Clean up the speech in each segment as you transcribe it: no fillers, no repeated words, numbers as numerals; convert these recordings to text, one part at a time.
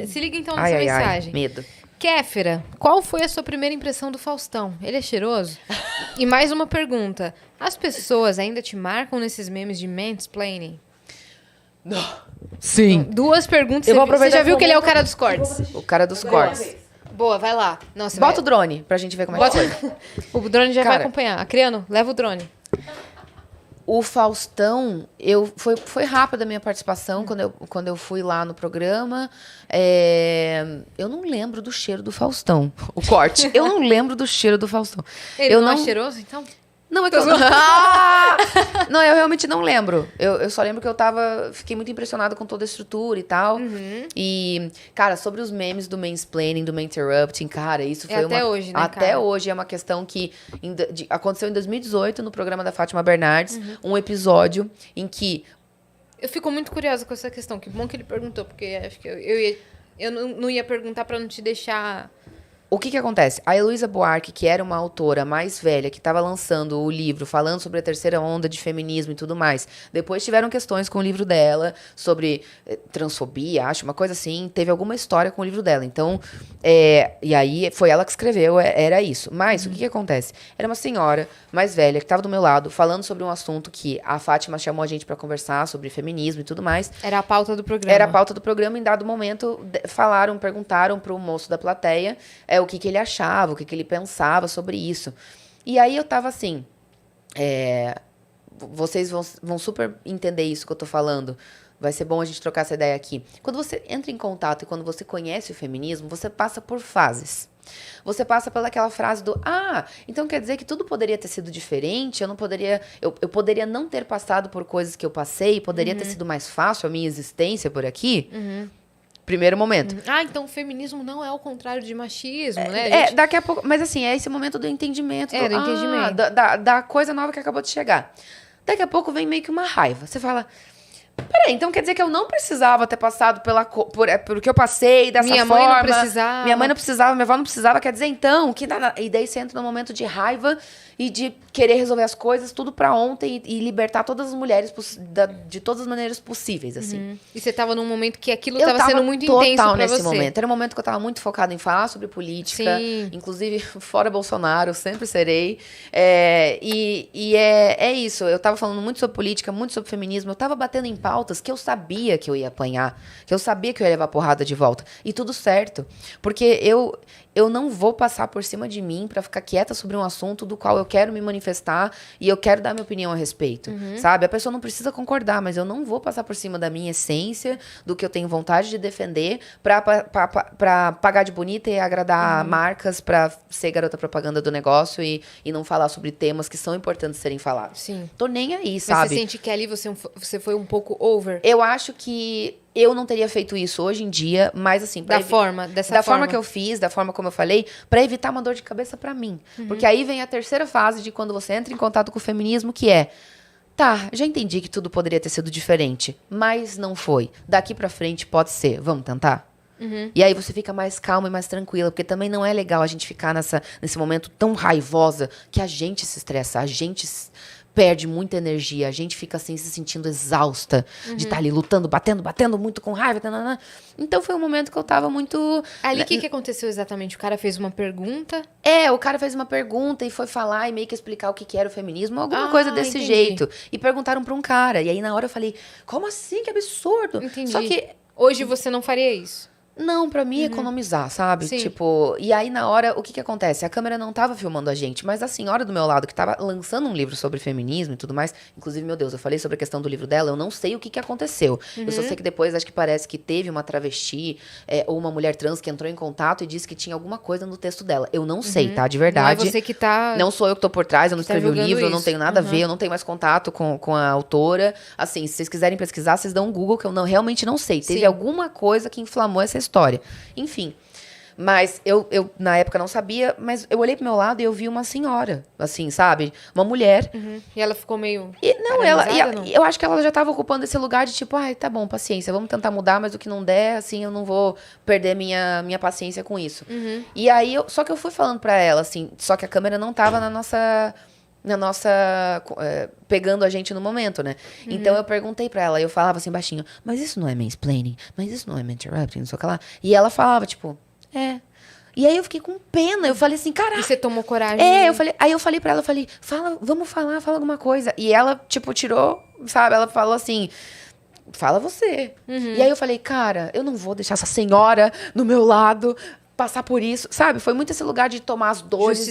Se liga então nessa mensagem. Medo. Kéfera, qual foi a sua primeira impressão do Faustão? Ele é cheiroso? E mais uma pergunta. As pessoas ainda te marcam nesses memes de mansplaining? Não. Sim. Então, 2 perguntas. Você já viu que ele é o cara dos cortes? O cara dos cortes. Boa, vai lá. Não, Bota o drone pra gente ver como é que foi. O drone já vai acompanhar. Acriano, leva o drone. O Faustão, foi rápida a minha participação quando eu fui lá no programa. Eu não lembro do cheiro do Faustão. O corte. Eu não lembro do cheiro do Faustão. Ele não é cheiroso, então? Não, é que não, eu realmente não lembro. Eu só lembro que fiquei muito impressionada com toda a estrutura e tal. Uhum. E, cara, sobre os memes do mansplaining, do maninterrupting, cara, isso foi até hoje, né, até cara? hoje é uma questão que aconteceu em 2018 no programa da Fátima Bernardes, um episódio em que... Eu fico muito curiosa com essa questão. Que bom que ele perguntou, porque acho que eu não ia perguntar pra não te deixar... O que acontece? A Heloísa Buarque, que era uma autora mais velha, que estava lançando o livro, falando sobre a terceira onda de feminismo e tudo mais. Depois tiveram questões com o livro dela, sobre transfobia, acho, uma coisa assim. Teve alguma história com o livro dela. Então, e aí foi ela que escreveu, era isso. Mas, o que acontece? Era uma senhora mais velha, que estava do meu lado, falando sobre um assunto que a Fátima chamou a gente para conversar, sobre feminismo e tudo mais. Era a pauta do programa. Era a pauta do programa. Em dado momento, perguntaram pro moço da plateia... o que ele achava, o que ele pensava sobre isso. E aí eu tava assim, vocês vão super entender isso que eu tô falando. Vai ser bom a gente trocar essa ideia aqui. Quando você entra em contato e quando você conhece o feminismo, você passa por fases. Você passa pelaquela frase do, então quer dizer que tudo poderia ter sido diferente, eu poderia não ter passado por coisas que eu passei, poderia ter sido mais fácil a minha existência por aqui. Primeiro momento. Então o feminismo não é o contrário de machismo, né? Daqui a pouco... Mas assim, é esse momento do entendimento. Do entendimento. Da coisa nova que acabou de chegar. Daqui a pouco vem meio que uma raiva. Você fala... Peraí, então quer dizer que eu não precisava ter passado por que eu passei dessa forma. Minha mãe não precisava. Minha mãe não precisava, minha avó não precisava. Quer dizer, então, que e daí você entra num momento de raiva e de querer resolver as coisas tudo pra ontem e libertar todas as mulheres de todas as maneiras possíveis, assim. E você tava num momento que aquilo tava sendo muito intenso pra nesse você. momento. Era um momento que eu tava muito focada em falar sobre política. Sim. Inclusive, fora Bolsonaro, sempre serei. É isso. Eu tava falando muito sobre política, muito sobre feminismo. Eu tava batendo em pautas que eu sabia que eu ia apanhar, que eu sabia que eu ia levar porrada de volta. E tudo certo. Porque eu não vou passar por cima de mim pra ficar quieta sobre um assunto do qual eu quero me manifestar e eu quero dar minha opinião a respeito, sabe? A pessoa não precisa concordar, mas eu não vou passar por cima da minha essência, do que eu tenho vontade de defender pra pagar de bonita e agradar marcas, pra ser garota propaganda do negócio e não falar sobre temas que são importantes serem falados. Sim. Tô nem aí, sabe? Mas você sente que ali você foi um pouco over? Eu acho que eu não teria feito isso hoje em dia, mas assim... Da forma que eu fiz, da forma como eu falei, pra evitar uma dor de cabeça pra mim. Porque aí vem a terceira fase de quando você entra em contato com o feminismo, que é... Tá, já entendi que tudo poderia ter sido diferente, mas não foi. Daqui pra frente pode ser. Vamos tentar? E aí você fica mais calma e mais tranquila, porque também não é legal a gente ficar nesse momento tão raivosa que a gente se estressa, a gente perde muita energia, a gente fica assim se sentindo exausta de estar ali lutando, batendo muito com raiva. Tanana. Então foi um momento que eu tava muito... Ali o que aconteceu exatamente? O cara fez uma pergunta? O cara fez uma pergunta e foi falar e meio que explicar o que era o feminismo, alguma coisa desse jeito. E perguntaram pra um cara. E aí na hora eu falei, como assim? Que absurdo. Entendi. Só que... Hoje você não faria isso? Não, pra mim, economizar, sabe? Sim. Tipo, e aí na hora, o que acontece? A câmera não tava filmando a gente, mas a senhora do meu lado, que tava lançando um livro sobre feminismo e tudo mais, inclusive, meu Deus, eu falei sobre a questão do livro dela, eu não sei o que aconteceu. Eu só sei que depois, acho que parece que teve uma travesti ou uma mulher trans que entrou em contato e disse que tinha alguma coisa no texto dela. Eu não sei, tá? De verdade. Não é você que tá... Não sou eu que tô por trás, eu não escrevi o livro, eu não isso. tenho nada a ver, eu não tenho mais contato com a autora. Assim, se vocês quiserem pesquisar, vocês dão um Google, que eu realmente não sei. Teve alguma coisa que inflamou essa história. Enfim, mas eu na época não sabia, mas eu olhei pro meu lado e eu vi uma senhora, assim, sabe? Uma mulher. E ela ficou meio... Não, eu acho que ela já tava ocupando esse lugar de tipo, tá bom, paciência, vamos tentar mudar, mas o que não der, assim, eu não vou perder minha paciência com isso. E aí, só que eu fui falando pra ela, assim, só que a câmera não tava na pegando a gente no momento, né? Então eu perguntei pra ela, eu falava assim baixinho, mas isso não é mansplaining? Mas isso não é interrupting, não sei o que lá. E ela falava, tipo, é. E aí eu fiquei com pena, eu falei assim, caraca. E você tomou coragem? Aí eu falei pra ela, vamos falar, fala alguma coisa. E ela, tipo, tirou, sabe? Ela falou assim, fala você. E aí eu falei, cara, eu não vou deixar essa senhora no meu lado passar por isso, sabe? Foi muito esse lugar de tomar as dores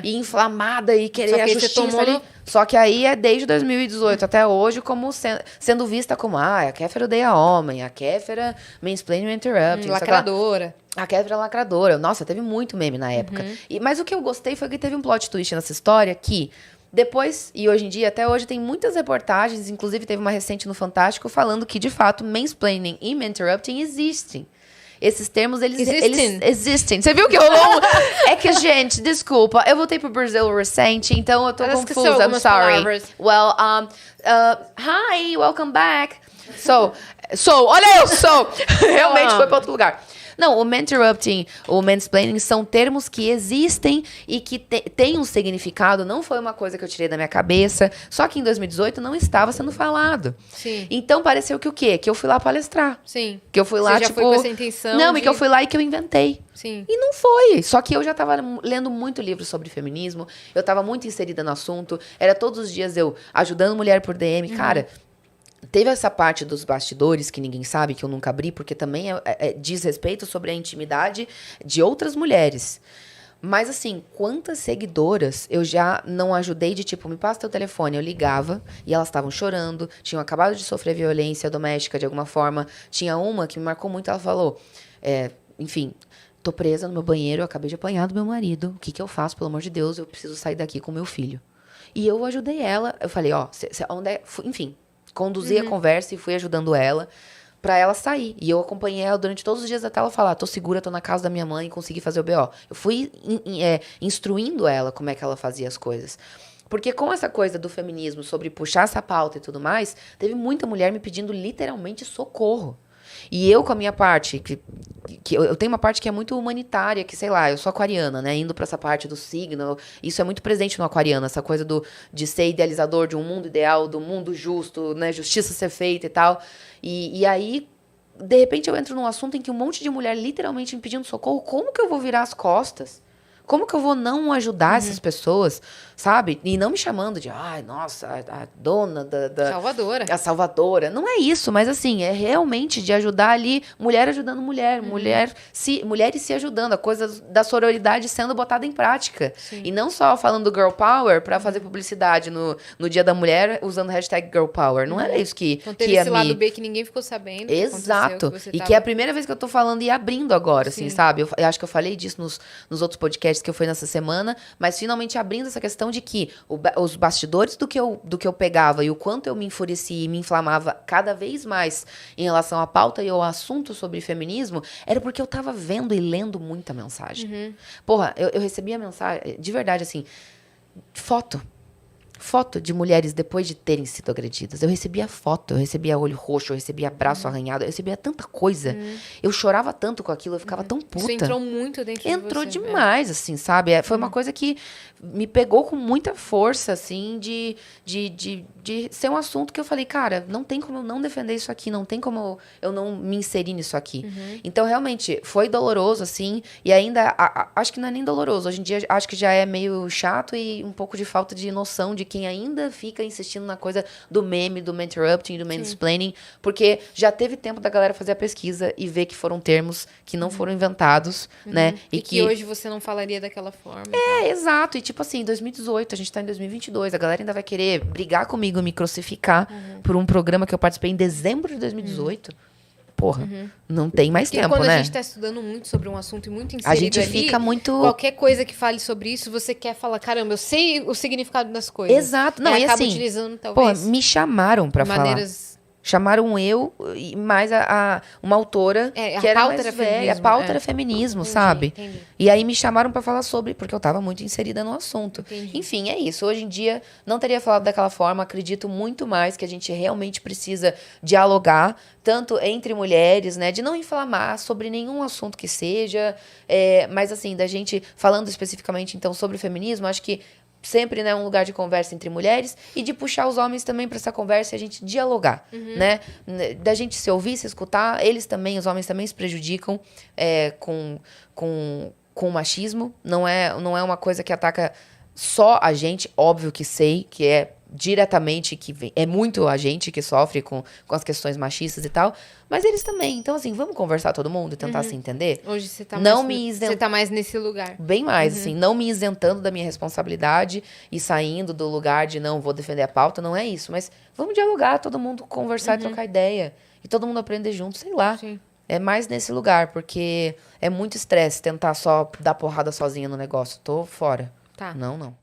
e inflamada e querer a justiça ali. Só que aí é desde 2018 até hoje como sendo vista como, a Kéfera odeia homem, a Kéfera mansplaining and interrupting. Lacradora. A Kéfera lacradora. Nossa, teve muito meme na época. Mas o que eu gostei foi que teve um plot twist nessa história que depois, e hoje em dia, até hoje, tem muitas reportagens, inclusive teve uma recente no Fantástico, falando que, de fato, mansplaining e interrupting existem. Esses termos, eles existem. Você viu que rolou? É que, gente, desculpa. Eu voltei pro Brasil recente, então eu tô confusa. I'm sorry. Palavras. Well, hi, welcome back. Olha eu, realmente foi pra outro lugar. Não, o interrupting, o mansplaining são termos que existem e que têm um significado. Não foi uma coisa que eu tirei da minha cabeça. Só que em 2018 não estava sendo falado. Sim. Então pareceu que o quê? Que eu fui lá palestrar. Sim. Que eu fui lá, Você já foi com essa intenção Não, e que eu fui lá e que eu inventei. Sim. E não foi. Só que eu já tava lendo muito livro sobre feminismo. Eu tava muito inserida no assunto. Era todos os dias eu ajudando mulher por DM. Cara... Teve essa parte dos bastidores que ninguém sabe, que eu nunca abri, porque também diz respeito sobre a intimidade de outras mulheres. Mas, assim, quantas seguidoras eu já não ajudei de, tipo, me passa teu telefone. Eu ligava e elas estavam chorando, tinham acabado de sofrer violência doméstica de alguma forma. Tinha uma que me marcou muito, ela falou, enfim... Tô presa no meu banheiro, eu acabei de apanhar do meu marido. O que eu faço, pelo amor de Deus? Eu preciso sair daqui com meu filho. E eu ajudei ela. Eu falei, onde é... Enfim... Conduzi a conversa e fui ajudando ela pra ela sair. E eu acompanhei ela durante todos os dias até ela falar, tô segura, tô na casa da minha mãe, consegui fazer o BO. Eu fui instruindo ela como é que ela fazia as coisas. Porque com essa coisa do feminismo, sobre puxar essa pauta e tudo mais, teve muita mulher me pedindo literalmente socorro. E eu, com a minha parte, que eu tenho uma parte que é muito humanitária, que, sei lá, eu sou aquariana, né? Indo pra essa parte do signo, isso é muito presente no aquariano, essa coisa de ser idealizador de um mundo ideal, do mundo justo, né? Justiça ser feita e tal. E aí, de repente, eu entro num assunto em que um monte de mulher literalmente me pedindo socorro. Como que eu vou virar as costas? Como que eu vou não ajudar essas pessoas, sabe? E não me chamando de, nossa, a dona da... Salvadora. A salvadora. Não é isso, mas assim, é realmente de ajudar ali, mulher ajudando mulher, mulheres se ajudando, a coisa da sororidade sendo botada em prática. Sim. E não só falando do girl power pra fazer publicidade no Dia da Mulher, usando o hashtag girl power. Não era isso que então teve esse lado B que ninguém ficou sabendo. Exato. Que é a primeira vez que eu tô falando e abrindo agora, assim, sabe? Eu acho que eu falei disso nos outros podcasts que eu fui nessa semana, mas finalmente abrindo essa questão de que os bastidores do que eu pegava e o quanto eu me enfurecia e me inflamava cada vez mais em relação à pauta e ao assunto sobre feminismo, era porque eu tava vendo e lendo muita mensagem. Porra, eu recebia mensagem, de verdade, assim, foto de mulheres depois de terem sido agredidas. Eu recebia foto, eu recebia olho roxo, eu recebia braço arranhado, eu recebia tanta coisa. Eu chorava tanto com aquilo, eu ficava tão puta. Isso entrou muito dentro de você. Entrou demais, assim, sabe? Foi uma coisa que me pegou com muita força, assim, de ser um assunto que eu falei, cara, não tem como eu não defender isso aqui, não tem como eu não me inserir nisso aqui. Então, realmente, foi doloroso, assim, e ainda, acho que não é nem doloroso. Hoje em dia, acho que já é meio chato e um pouco de falta de noção de quem ainda fica insistindo na coisa do meme, do interrupting, do mansplaining, porque já teve tempo da galera fazer a pesquisa e ver que foram termos que não foram inventados, né? E que hoje você não falaria daquela forma. Exato. E tipo assim, em 2018, a gente tá em 2022, a galera ainda vai querer brigar comigo, me crucificar por um programa que eu participei em dezembro de 2018. Porra, não tem mais tempo, quando né? a gente tá estudando muito sobre um assunto e muito inserido a gente ali, fica muito... Qualquer coisa que fale sobre isso, você quer falar, caramba, eu sei o significado das coisas. Exato. Não, e acaba assim, utilizando, talvez, me chamaram pra maneiras... falar. Chamaram eu e mais uma autora que era mais velha. A pauta era feminismo, sabe? Entendi. E aí me chamaram pra falar sobre, porque eu tava muito inserida no assunto. Entendi. Enfim, é isso. Hoje em dia, não teria falado daquela forma. Acredito muito mais que a gente realmente precisa dialogar, tanto entre mulheres, né? De não inflamar sobre nenhum assunto que seja. Mas assim, da gente, falando especificamente, então, sobre o feminismo, acho que sempre, né, um lugar de conversa entre mulheres e de puxar os homens também para essa conversa e a gente dialogar, né? Da gente se ouvir, se escutar. Eles também, os homens também se prejudicam com o machismo. Não é uma coisa que ataca só a gente, óbvio que sei que é diretamente, é muito a gente que sofre com as questões machistas e tal, mas eles também. Então, assim, vamos conversar todo mundo e tentar se entender? Hoje você tá, Você tá mais nesse lugar. Bem mais, assim, não me isentando da minha responsabilidade e saindo do lugar de não vou defender a pauta, não é isso. Mas vamos dialogar, todo mundo conversar e trocar ideia. E todo mundo aprender junto, sei lá. Sim. É mais nesse lugar, porque é muito estresse tentar só dar porrada sozinha no negócio. Tô fora. Tá. Não.